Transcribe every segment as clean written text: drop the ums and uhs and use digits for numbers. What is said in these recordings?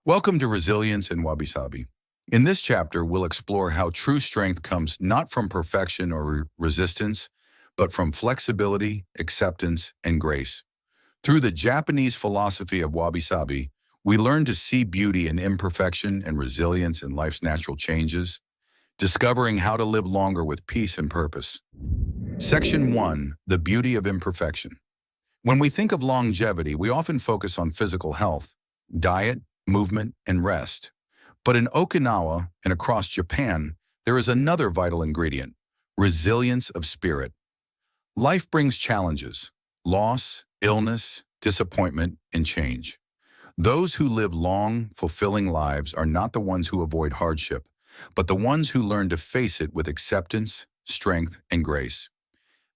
Welcome to Resilience and Wabi-Sabi. In this chapter, we'll explore how true strength comes not from perfection or resistance, but from flexibility, acceptance, and grace. Through the Japanese philosophy of Wabi-Sabi, we learn to see beauty in imperfection and resilience in life's natural changes, discovering how to live longer with peace and purpose. Section 1. The Beauty of Imperfection. When we think of longevity, we often focus on physical health, diet, movement, and rest. But in Okinawa and across Japan, there is another vital ingredient: resilience of spirit. Life brings challenges: loss, illness, disappointment, and change. Those who live long, fulfilling lives are not the ones who avoid hardship, but the ones who learn to face it with acceptance, strength, and grace.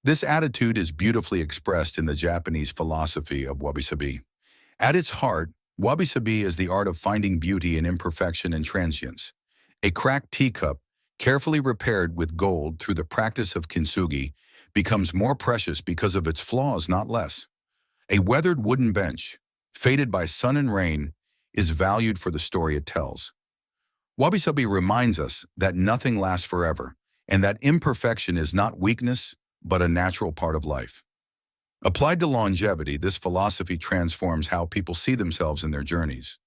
This attitude is beautifully expressed in the Japanese philosophy of Wabi-Sabi. At its heart, Wabi-Sabi is the art of finding beauty in imperfection and transience. A cracked teacup, carefully repaired with gold through the practice of kintsugi, becomes more precious because of its flaws, not less. A weathered wooden bench, faded by sun and rain, is valued for the story it tells. Wabi-Sabi reminds us that nothing lasts forever, and that imperfection is not weakness, but a natural part of life. Applied to longevity, this philosophy transforms how people see themselves in their journeys.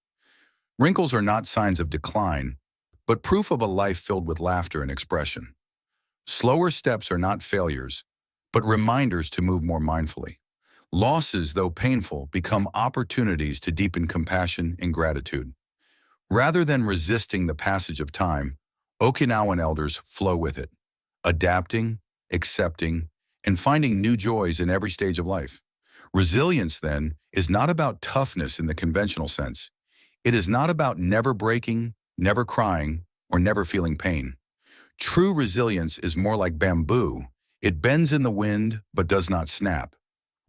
Wrinkles are not signs of decline, but proof of a life filled with laughter and expression. Slower steps are not failures, but reminders to move more mindfully. Losses, though painful, become opportunities to deepen compassion and gratitude. Rather than resisting the passage of time, Okinawan elders flow with it, adapting, accepting, and finding new joys in every stage of life. Resilience, then, is not about toughness in the conventional sense. It is not about never breaking, never crying, or never feeling pain. True resilience is more like bamboo. It bends in the wind, but does not snap.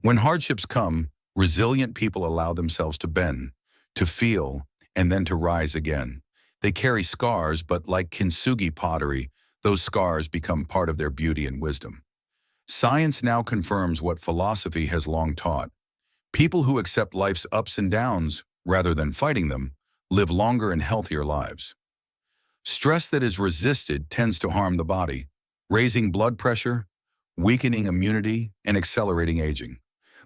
When hardships come, resilient people allow themselves to bend, to feel, and then to rise again. They carry scars, but like kintsugi pottery, those scars become part of their beauty and wisdom. Science now confirms what philosophy has long taught. People who accept life's ups and downs, rather than fighting them, live longer and healthier lives. Stress that is resisted tends to harm the body, raising blood pressure, weakening immunity, and accelerating aging.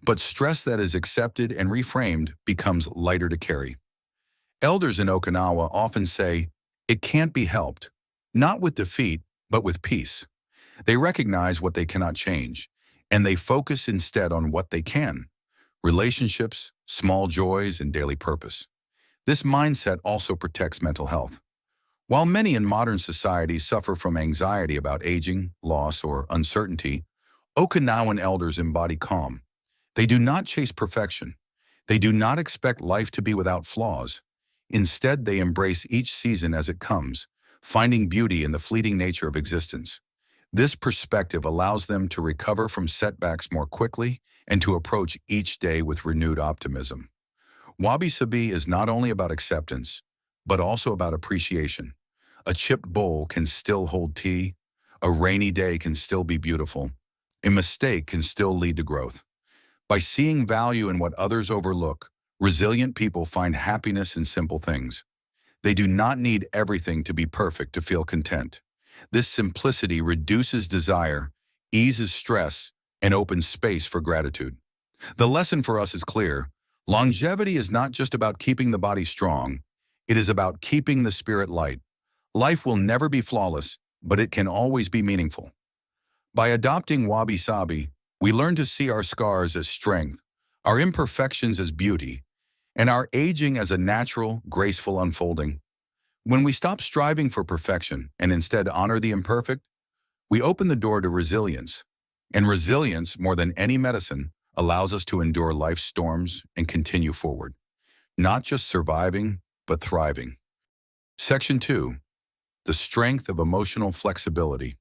But stress that is accepted and reframed becomes lighter to carry. Elders in Okinawa often say, "It can't be helped," not with defeat, but with peace. They recognize what they cannot change, and they focus instead on what they can: relationships, small joys, and daily purpose. This mindset also protects mental health. While many in modern society suffer from anxiety about aging, loss, or uncertainty, Okinawan elders embody calm. They do not chase perfection. They do not expect life to be without flaws. Instead, they embrace each season as it comes, finding beauty in the fleeting nature of existence. This perspective allows them to recover from setbacks more quickly and to approach each day with renewed optimism. Wabi-Sabi is not only about acceptance, but also about appreciation. A chipped bowl can still hold tea, a rainy day can still be beautiful, a mistake can still lead to growth. By seeing value in what others overlook, resilient people find happiness in simple things. They do not need everything to be perfect to feel content. This simplicity reduces desire, eases stress, and opens space for gratitude. The lesson for us is clear. Longevity is not just about keeping the body strong. It is about keeping the spirit light. Life will never be flawless, but it can always be meaningful. By adopting Wabi-Sabi, we learn to see our scars as strength, our imperfections as beauty, and our aging as a natural, graceful unfolding. When we stop striving for perfection and instead honor the imperfect, we open the door to resilience. And resilience, more than any medicine, allows us to endure life's storms and continue forward, not just surviving, but thriving. Section 2. The Strength of Emotional Flexibility.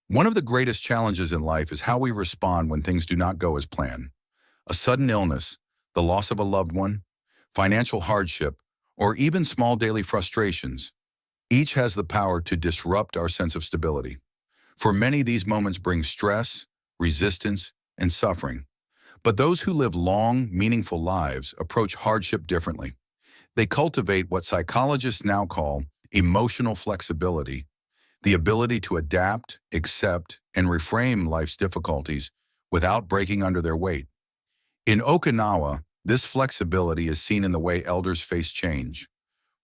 One of the greatest challenges in life is how we respond when things do not go as planned. A sudden illness, the loss of a loved one, financial hardship, or even small daily frustrations, each has the power to disrupt our sense of stability. For many, these moments bring stress, resistance, and suffering. But those who live long, meaningful lives approach hardship differently. They cultivate what psychologists now call emotional flexibility, the ability to adapt, accept, and reframe life's difficulties without breaking under their weight. In Okinawa, this flexibility is seen in the way elders face change.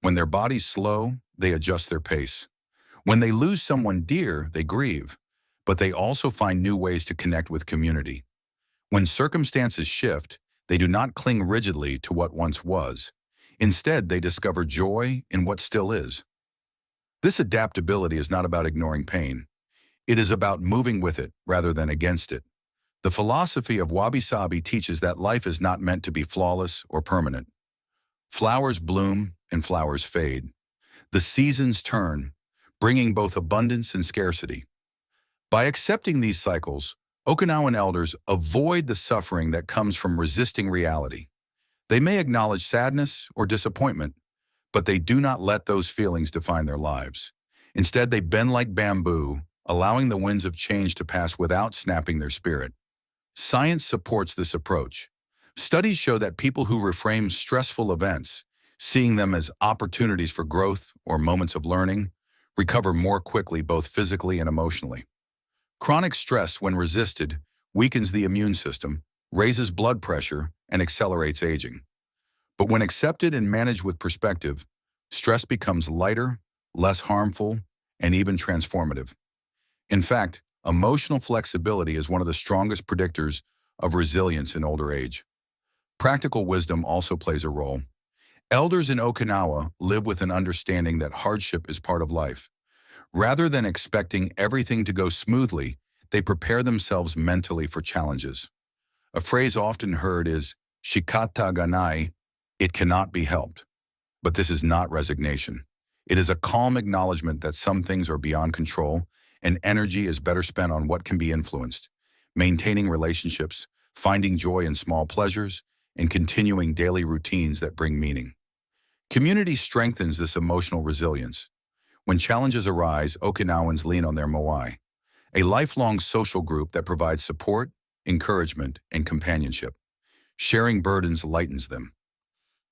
When their bodies slow, they adjust their pace. When they lose someone dear, they grieve, but they also find new ways to connect with community. When circumstances shift, they do not cling rigidly to what once was. Instead, they discover joy in what still is. This adaptability is not about ignoring pain. It is about moving with it rather than against it. The philosophy of Wabi-Sabi teaches that life is not meant to be flawless or permanent. Flowers bloom and flowers fade. The seasons turn, bringing both abundance and scarcity. By accepting these cycles, Okinawan elders avoid the suffering that comes from resisting reality. They may acknowledge sadness or disappointment, but they do not let those feelings define their lives. Instead, they bend like bamboo, allowing the winds of change to pass without snapping their spirit. Science supports this approach. Studies show that people who reframe stressful events, seeing them as opportunities for growth or moments of learning, recover more quickly both physically and emotionally. Chronic stress, when resisted, weakens the immune system, raises blood pressure, and accelerates aging. But when accepted and managed with perspective, stress becomes lighter, less harmful, and even transformative. In fact, emotional flexibility is one of the strongest predictors of resilience in older age. Practical wisdom also plays a role. Elders in Okinawa live with an understanding that hardship is part of life. Rather than expecting everything to go smoothly, they prepare themselves mentally for challenges. A phrase often heard is, "Shikata ga nai," it cannot be helped. But this is not resignation. It is a calm acknowledgement that some things are beyond control, and energy is better spent on what can be influenced, maintaining relationships, finding joy in small pleasures, and continuing daily routines that bring meaning. Community strengthens this emotional resilience. When challenges arise, Okinawans lean on their moai, a lifelong social group that provides support, encouragement, and companionship. Sharing burdens lightens them.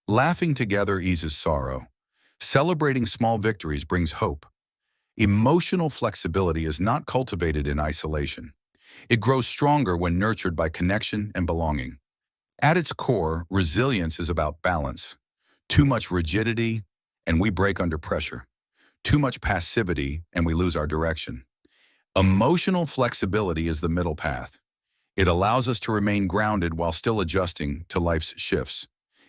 Laughing together eases sorrow. Celebrating small victories brings hope. Emotional flexibility is not cultivated in isolation. It grows stronger when nurtured by connection and belonging. At its core, resilience is about balance. Too much rigidity, and we break under pressure. Too much passivity, and we lose our direction. Emotional flexibility is the middle path. It allows us to remain grounded while still adjusting to life's shifts.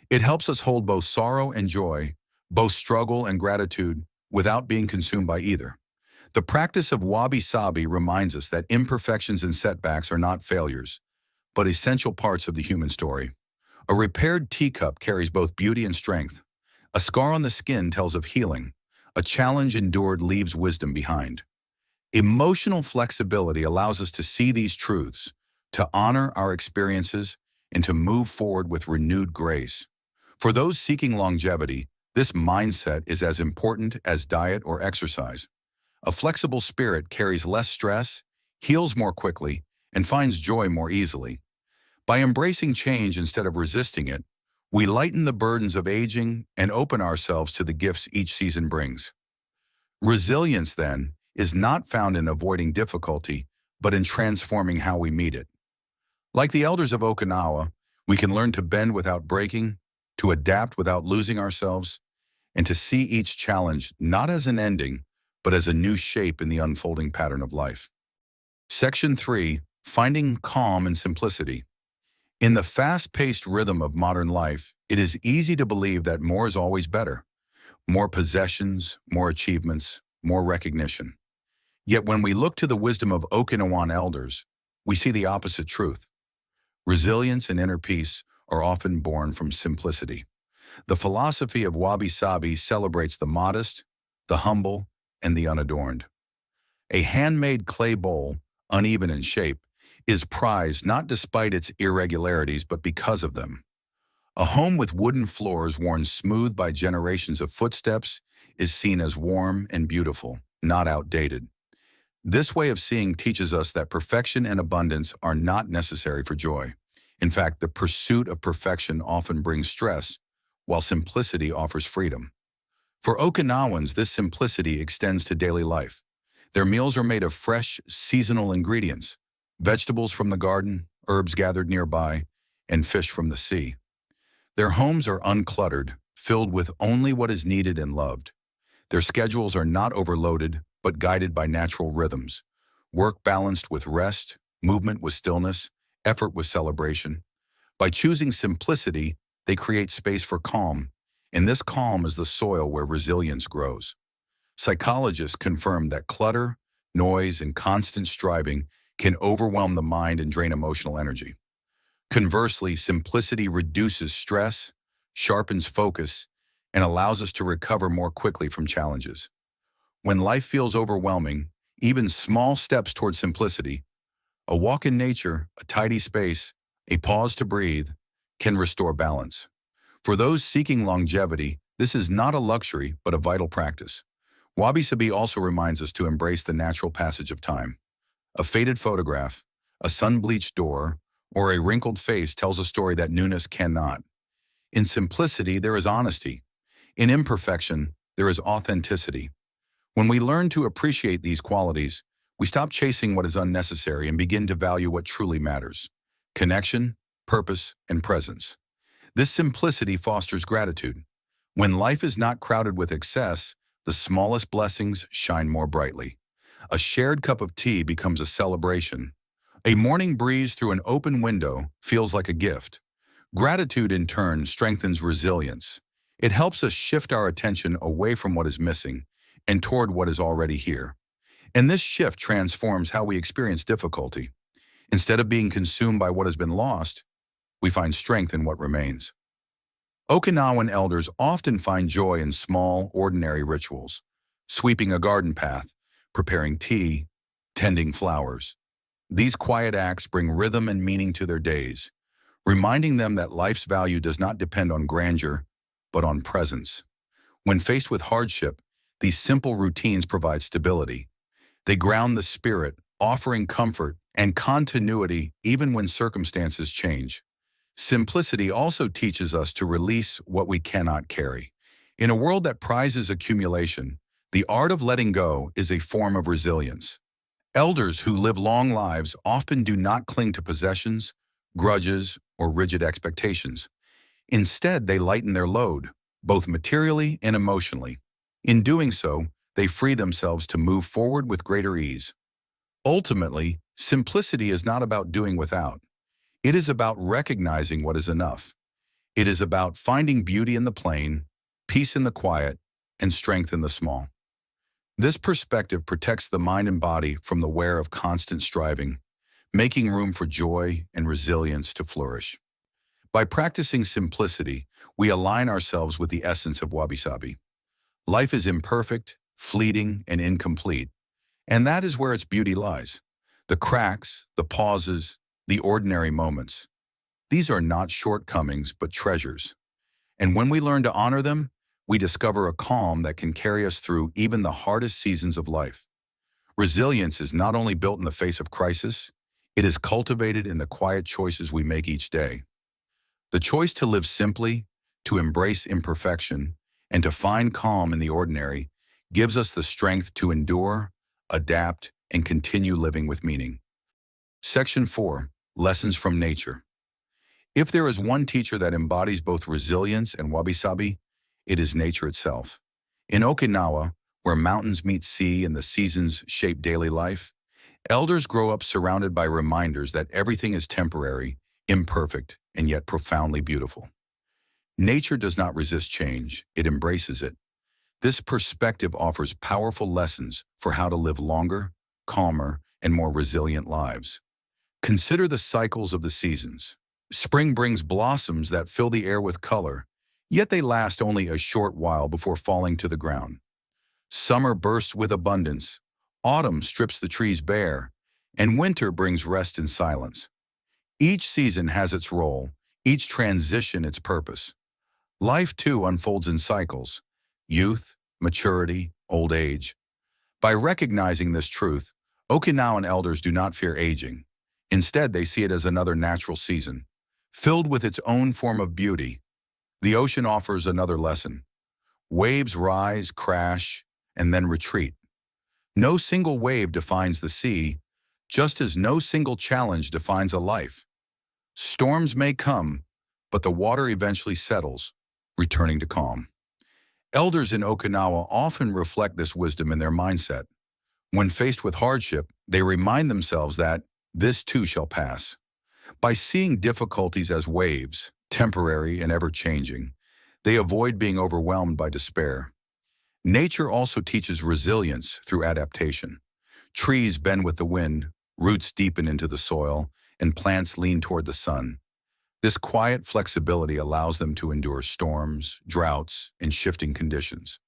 It helps us hold both sorrow and joy, both struggle and gratitude, without being consumed by either. The practice of Wabi-Sabi reminds us that imperfections and setbacks are not failures, but essential parts of the human story. A repaired teacup carries both beauty and strength. A scar on the skin tells of healing. A challenge endured leaves wisdom behind. Emotional flexibility allows us to see these truths, to honor our experiences, and to move forward with renewed grace. For those seeking longevity, this mindset is as important as diet or exercise. A flexible spirit carries less stress, heals more quickly, and finds joy more easily. By embracing change instead of resisting it, we lighten the burdens of aging and open ourselves to the gifts each season brings. Resilience, then, is not found in avoiding difficulty, but in transforming how we meet it. Like the elders of Okinawa, we can learn to bend without breaking, to adapt without losing ourselves, and to see each challenge not as an ending, but as a new shape in the unfolding pattern of life. Section 3, Finding Calm and Simplicity. In the fast-paced rhythm of modern life, it is easy to believe that more is always better. More possessions, more achievements, more recognition. Yet when we look to the wisdom of Okinawan elders, we see the opposite truth. Resilience and inner peace are often born from simplicity. The philosophy of Wabi-Sabi celebrates the modest, the humble, and the unadorned. A handmade clay bowl, uneven in shape, is prized not despite its irregularities but because of them. A home with wooden floors worn smooth by generations of footsteps is seen as warm and beautiful, not outdated. This way of seeing teaches us that perfection and abundance are not necessary for joy. In fact, the pursuit of perfection often brings stress, while simplicity offers freedom. For Okinawans, this simplicity extends to daily life. Their meals are made of fresh, seasonal ingredients, vegetables from the garden, herbs gathered nearby, and fish from the sea. Their homes are uncluttered, filled with only what is needed and loved. Their schedules are not overloaded, but guided by natural rhythms. Work balanced with rest, movement with stillness, effort with celebration. By choosing simplicity, they create space for calm, and this calm is the soil where resilience grows. Psychologists confirm that clutter, noise, and constant striving can overwhelm the mind and drain emotional energy. Conversely, simplicity reduces stress, sharpens focus, and allows us to recover more quickly from challenges. When life feels overwhelming, even small steps toward simplicity, a walk in nature, a tidy space, a pause to breathe, can restore balance. For those seeking longevity, this is not a luxury, but a vital practice. Wabi-Sabi also reminds us to embrace the natural passage of time. A faded photograph, a sun-bleached door, or a wrinkled face tells a story that newness cannot. In simplicity, there is honesty. In imperfection, there is authenticity. When we learn to appreciate these qualities, we stop chasing what is unnecessary and begin to value what truly matters: connection, purpose, and presence. This simplicity fosters gratitude. When life is not crowded with excess, the smallest blessings shine more brightly. A shared cup of tea becomes a celebration. A morning breeze through an open window feels like a gift. Gratitude, in turn, strengthens resilience. It helps us shift our attention away from what is missing and toward what is already here. And this shift transforms how we experience difficulty. Instead of being consumed by what has been lost, we find strength in what remains. Okinawan elders often find joy in small, ordinary rituals: sweeping a garden path, preparing tea, tending flowers. These quiet acts bring rhythm and meaning to their days, reminding them that life's value does not depend on grandeur, but on presence. When faced with hardship, these simple routines provide stability. They ground the spirit, offering comfort and continuity even when circumstances change. Simplicity also teaches us to release what we cannot carry. In a world that prizes accumulation, the art of letting go is a form of resilience. Elders who live long lives often do not cling to possessions, grudges, or rigid expectations. Instead, they lighten their load, both materially and emotionally. In doing so, they free themselves to move forward with greater ease. Ultimately, simplicity is not about doing without. It is about recognizing what is enough. It is about finding beauty in the plain, peace in the quiet, and strength in the small. This perspective protects the mind and body from the wear of constant striving, making room for joy and resilience to flourish. By practicing simplicity, we align ourselves with the essence of Wabi-Sabi. Life is imperfect, fleeting, and incomplete, and that is where its beauty lies. The cracks, the pauses, the ordinary moments. These are not shortcomings, but treasures. And when we learn to honor them, we discover a calm that can carry us through even the hardest seasons of life. Resilience is not only built in the face of crisis, it is cultivated in the quiet choices we make each day. The choice to live simply, to embrace imperfection, and to find calm in the ordinary gives us the strength to endure, adapt, and continue living with meaning. Section 4. Lessons from Nature. If there is one teacher that embodies both resilience and wabi-sabi, it is nature itself. In Okinawa, where mountains meet sea and the seasons shape daily life, elders grow up surrounded by reminders that everything is temporary, imperfect, and yet profoundly beautiful. Nature does not resist change, it embraces it. This perspective offers powerful lessons for how to live longer, calmer, and more resilient lives. Consider the cycles of the seasons. Spring brings blossoms that fill the air with color, yet they last only a short while before falling to the ground. Summer bursts with abundance, autumn strips the trees bare, and winter brings rest and silence. Each season has its role, each transition its purpose. Life, too, unfolds in cycles: youth, maturity, old age. By recognizing this truth, Okinawan elders do not fear aging. Instead, they see it as another natural season, filled with its own form of beauty. The ocean offers another lesson. Waves rise, crash, and then retreat. No single wave defines the sea, just as no single challenge defines a life. Storms may come, but the water eventually settles, returning to calm. Elders in Okinawa often reflect this wisdom in their mindset. When faced with hardship, they remind themselves that this too shall pass. By seeing difficulties as waves, temporary and ever-changing, they avoid being overwhelmed by despair. Nature also teaches resilience through adaptation. Trees bend with the wind, roots deepen into the soil, and plants lean toward the sun. This quiet flexibility allows them to endure storms, droughts, and shifting conditions.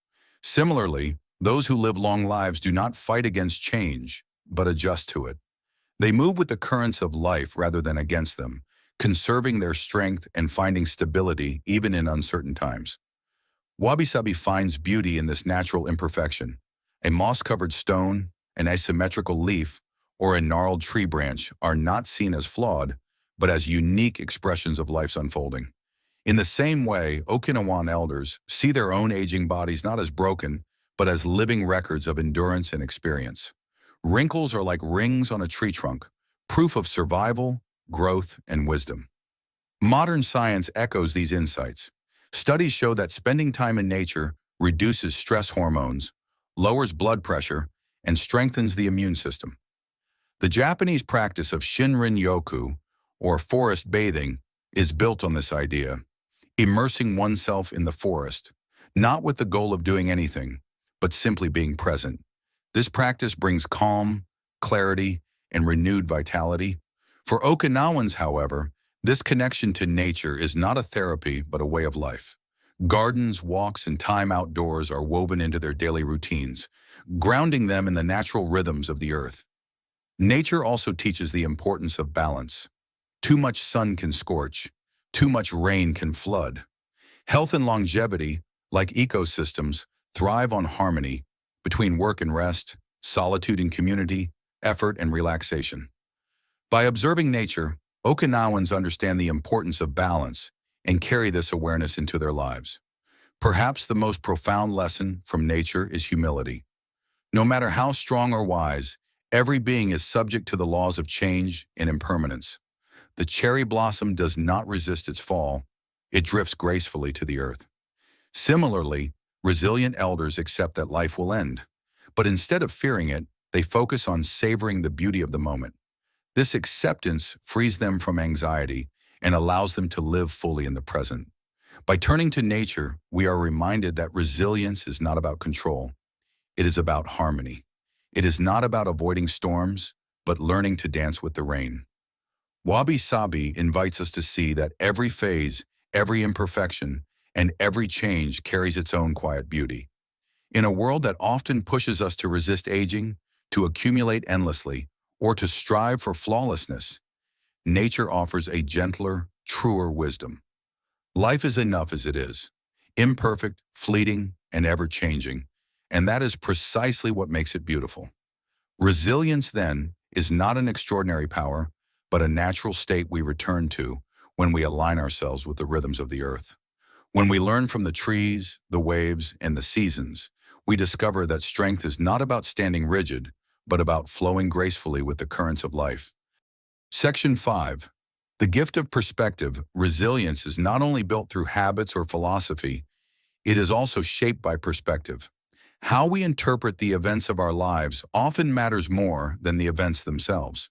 Similarly, those who live long lives do not fight against change, but adjust to it. They move with the currents of life rather than against them, conserving their strength and finding stability even in uncertain times. Wabi-Sabi finds beauty in this natural imperfection. A moss-covered stone, an asymmetrical leaf, or a gnarled tree branch are not seen as flawed, but as unique expressions of life's unfolding. In the same way, Okinawan elders see their own aging bodies not as broken, but as living records of endurance and experience. Wrinkles are like rings on a tree trunk, proof of survival, growth, and wisdom. Modern science echoes these insights. Studies show that spending time in nature reduces stress hormones, lowers blood pressure, and strengthens the immune system. The Japanese practice of Shinrin-yoku, or forest bathing, is built on this idea, immersing oneself in the forest, not with the goal of doing anything, but simply being present. This practice brings calm, clarity, and renewed vitality. For Okinawans, however, this connection to nature is not a therapy, but a way of life. Gardens, walks, and time outdoors are woven into their daily routines, grounding them in the natural rhythms of the earth. Nature also teaches the importance of balance. Too much sun can scorch, too much rain can flood. Health and longevity, like ecosystems, thrive on harmony between work and rest, solitude and community, effort and relaxation. By observing nature, Okinawans understand the importance of balance and carry this awareness into their lives. Perhaps the most profound lesson from nature is humility. No matter how strong or wise, every being is subject to the laws of change and impermanence. The cherry blossom does not resist its fall, it drifts gracefully to the earth. Similarly, resilient elders accept that life will end, but instead of fearing it, they focus on savoring the beauty of the moment. This acceptance frees them from anxiety and allows them to live fully in the present. By turning to nature, we are reminded that resilience is not about control. It is about harmony. It is not about avoiding storms, but learning to dance with the rain. Wabi-Sabi invites us to see that every phase, every imperfection, and every change carries its own quiet beauty. In a world that often pushes us to resist aging, to accumulate endlessly, or to strive for flawlessness, nature offers a gentler, truer wisdom. Life is enough as it is, imperfect, fleeting, and ever-changing, and that is precisely what makes it beautiful. Resilience, then, is not an extraordinary power, but a natural state we return to when we align ourselves with the rhythms of the earth. When we learn from the trees, the waves, and the seasons, we discover that strength is not about standing rigid, but about flowing gracefully with the currents of life. Section 5. The gift of perspective. Resilience is not only built through habits or philosophy, it is also shaped by perspective. How we interpret the events of our lives often matters more than the events themselves.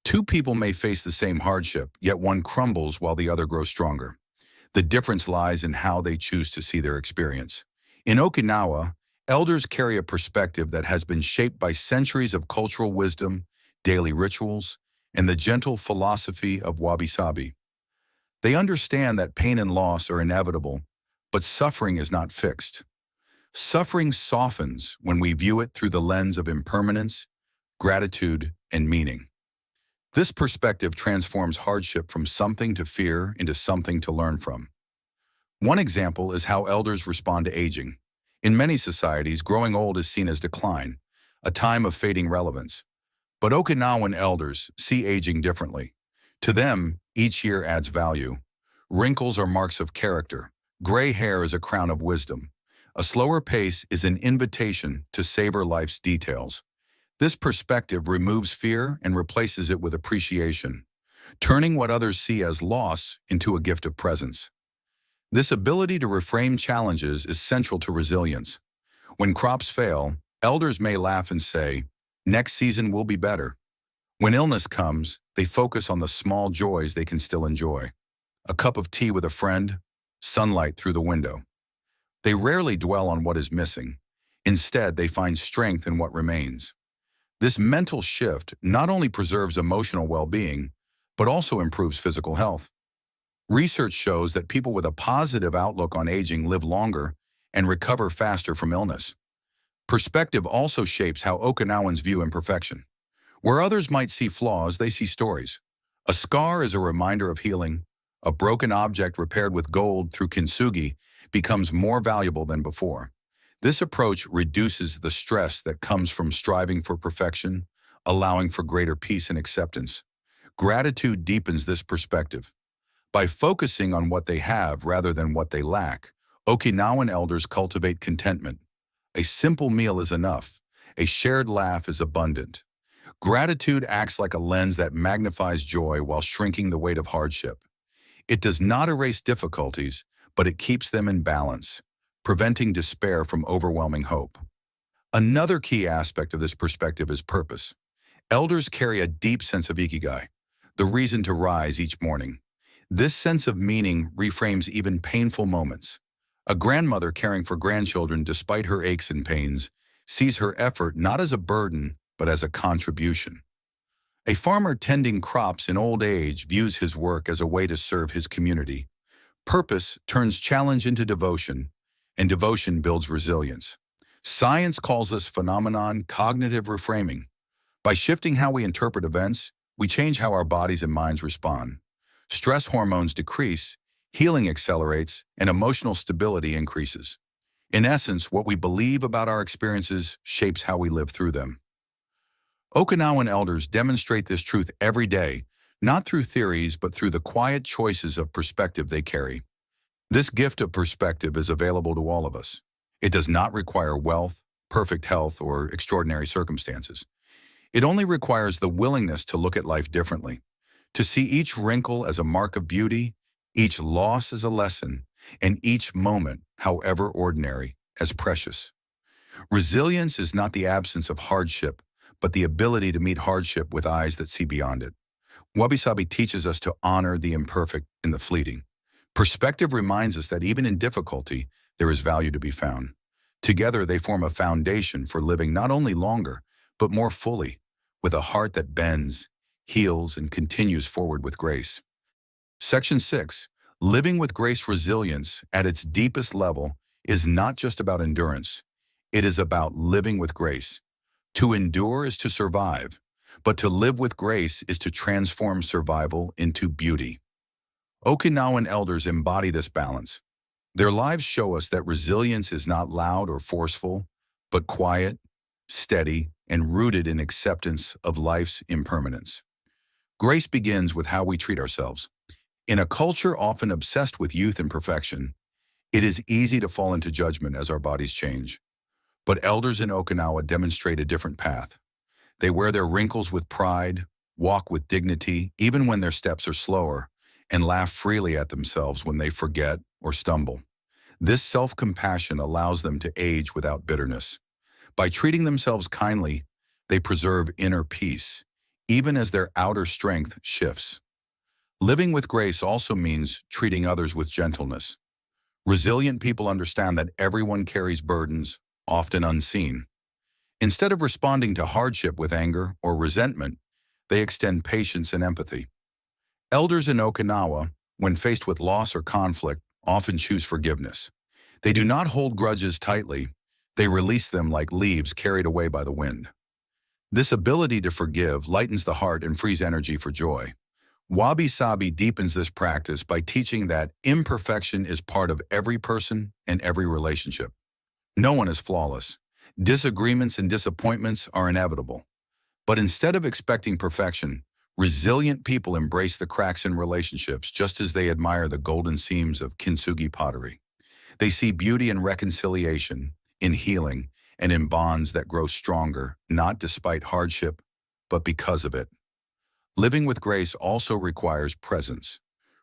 Two people may face the same hardship, yet one crumbles while the other grows stronger. The difference lies in how they choose to see their experience. In Okinawa, elders carry a perspective that has been shaped by centuries of cultural wisdom, daily rituals, and the gentle philosophy of Wabi-Sabi. They understand that pain and loss are inevitable, but suffering is not fixed. Suffering softens when we view it through the lens of impermanence, gratitude, and meaning. This perspective transforms hardship from something to fear into something to learn from. One example is how elders respond to aging. In many societies, growing old is seen as decline, a time of fading relevance. But Okinawan elders see aging differently. To them, each year adds value. Wrinkles are marks of character, Gray hair is a crown of wisdom. A slower pace is an invitation to savor life's details. This perspective removes fear and replaces it with appreciation, turning what others see as loss into a gift of presence. This ability to reframe challenges is central to resilience. When crops fail, elders may laugh and say, "Next season will be better." When illness comes, they focus on the small joys they can still enjoy. A cup of tea with a friend, sunlight through the window. They rarely dwell on what is missing. Instead, they find strength in what remains. This mental shift not only preserves emotional well-being, but also improves physical health. Research shows that people with a positive outlook on aging live longer and recover faster from illness. Perspective also shapes how Okinawans view imperfection. Where others might see flaws, they see stories. A scar is a reminder of healing. A broken object repaired with gold through kintsugi becomes more valuable than before. This approach reduces the stress that comes from striving for perfection, allowing for greater peace and acceptance. Gratitude deepens this perspective. By focusing on what they have rather than what they lack, Okinawan elders cultivate contentment. A simple meal is enough. A shared laugh is abundant. Gratitude acts like a lens that magnifies joy while shrinking the weight of hardship. It does not erase difficulties, but it keeps them in balance, preventing despair from overwhelming hope. Another key aspect of this perspective is purpose. Elders carry a deep sense of Ikigai, the reason to rise each morning. This sense of meaning reframes even painful moments. A grandmother caring for grandchildren despite her aches and pains sees her effort not as a burden, but as a contribution. A farmer tending crops in old age views his work as a way to serve his community. Purpose turns challenge into devotion, and devotion builds resilience. Science calls this phenomenon cognitive reframing. By shifting how we interpret events, we change how our bodies and minds respond. Stress hormones decrease, healing accelerates, and emotional stability increases. In essence, what we believe about our experiences shapes how we live through them. Okinawan elders demonstrate this truth every day, not through theories, but through the quiet choices of perspective they carry. This gift of perspective is available to all of us. It does not require wealth, perfect health, or extraordinary circumstances. It only requires the willingness to look at life differently, to see each wrinkle as a mark of beauty, each loss as a lesson, and each moment, however ordinary, as precious. Resilience is not the absence of hardship, but the ability to meet hardship with eyes that see beyond it. Wabi-Sabi teaches us to honor the imperfect in the fleeting. Perspective reminds us that even in difficulty, there is value to be found. Together, they form a foundation for living not only longer, but more fully, with a heart that bends, heals, and continues forward with grace. Section 6. Living with grace. Resilience, at its deepest level, is not just about endurance. It is about living with grace. To endure is to survive, but to live with grace is to transform survival into beauty. Okinawan elders embody this balance. Their lives show us that resilience is not loud or forceful, but quiet, steady, and rooted in acceptance of life's impermanence. Grace begins with how we treat ourselves. In a culture often obsessed with youth and perfection, it is easy to fall into judgment as our bodies change. But elders in Okinawa demonstrate a different path. They wear their wrinkles with pride, walk with dignity even when their steps are slower, and laugh freely at themselves when they forget or stumble. This self-compassion allows them to age without bitterness. By treating themselves kindly, they preserve inner peace, even as their outer strength shifts. Living with grace also means treating others with gentleness. Resilient people understand that everyone carries burdens, often unseen. Instead of responding to hardship with anger or resentment, they extend patience and empathy. Elders in Okinawa, when faced with loss or conflict, often choose forgiveness. They do not hold grudges tightly. They release them like leaves carried away by the wind. This ability to forgive lightens the heart and frees energy for joy. Wabi-Sabi deepens this practice by teaching that imperfection is part of every person and every relationship. No one is flawless. Disagreements and disappointments are inevitable. But instead of expecting perfection, resilient people embrace the cracks in relationships just as they admire the golden seams of kintsugi pottery. They see beauty in reconciliation, in healing, and in bonds that grow stronger, not despite hardship, but because of it. Living with grace also requires presence.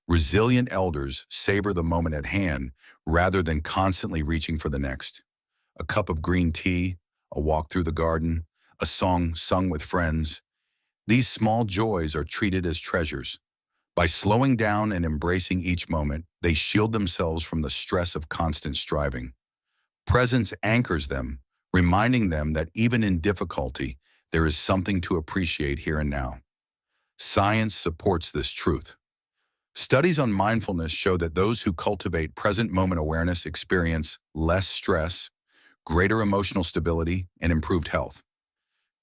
Resilient elders savor the moment at hand rather than constantly reaching for the next. A cup of green tea, a walk through the garden, a song sung with friends. These small joys are treated as treasures. By slowing down and embracing each moment, they shield themselves from the stress of constant striving. Presence anchors them, reminding them that even in difficulty, there is something to appreciate here and now. Science supports this truth. Studies on mindfulness show that those who cultivate present moment awareness experience less stress, greater emotional stability, and improved health.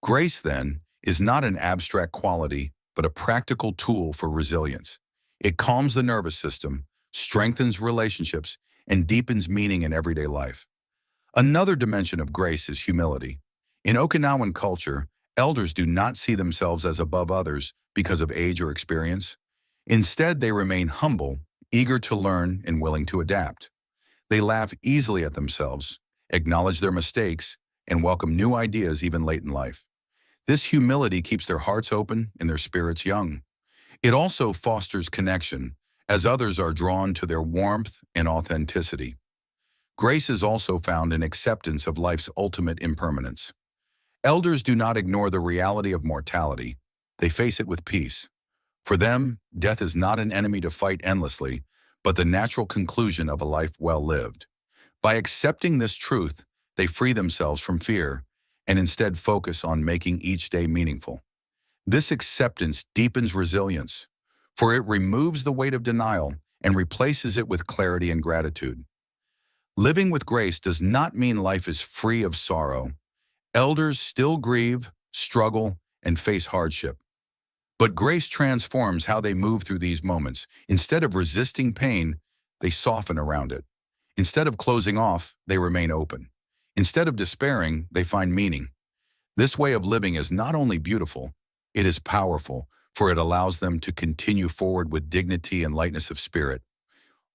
Grace, then, is not an abstract quality, but a practical tool for resilience. It calms the nervous system, strengthens relationships, and deepens meaning in everyday life. Another dimension of grace is humility. In Okinawan culture, elders do not see themselves as above others because of age or experience. Instead, they remain humble, eager to learn, and willing to adapt. They laugh easily at themselves, acknowledge their mistakes, and welcome new ideas even late in life. This humility keeps their hearts open and their spirits young. It also fosters connection, as others are drawn to their warmth and authenticity. Grace is also found in acceptance of life's ultimate impermanence. Elders do not ignore the reality of mortality. They face it with peace. For them, death is not an enemy to fight endlessly, but the natural conclusion of a life well lived. By accepting this truth, they free themselves from fear and instead focus on making each day meaningful. This acceptance deepens resilience, for it removes the weight of denial and replaces it with clarity and gratitude. Living with grace does not mean life is free of sorrow. Elders still grieve, struggle, and face hardship. But grace transforms how they move through these moments. Instead of resisting pain, they soften around it. Instead of closing off, they remain open. Instead of despairing, they find meaning. This way of living is not only beautiful, it is powerful, for it allows them to continue forward with dignity and lightness of spirit.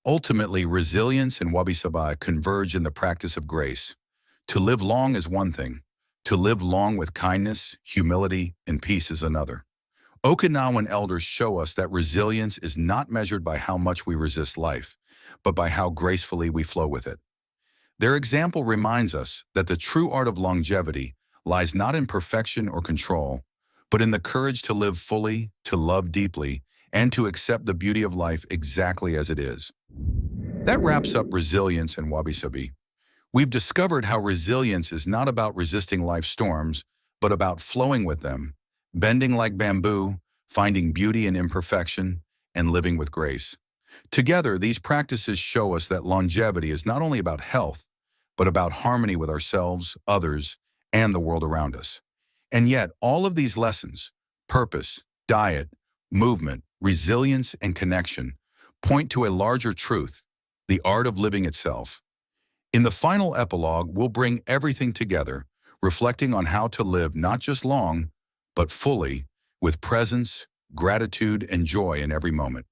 Ultimately, resilience and wabi-sabi converge in the practice of grace. To live long is one thing. To live long with kindness, humility, and peace is another. Okinawan elders show us that resilience is not measured by how much we resist life, but by how gracefully we flow with it. Their example reminds us that the true art of longevity lies not in perfection or control, but in the courage to live fully, to love deeply, and to accept the beauty of life exactly as it is. That wraps up resilience and wabi-sabi. We've discovered how resilience is not about resisting life's storms, but about flowing with them, bending like bamboo, finding beauty in imperfection, and living with grace. Together, these practices show us that longevity is not only about health, but about harmony with ourselves, others, and the world around us. And yet, all of these lessons, purpose, diet, movement, resilience, and connection, point to a larger truth, the art of living itself. In the final epilogue, we'll bring everything together, reflecting on how to live not just long, but fully, with presence, gratitude, and joy in every moment.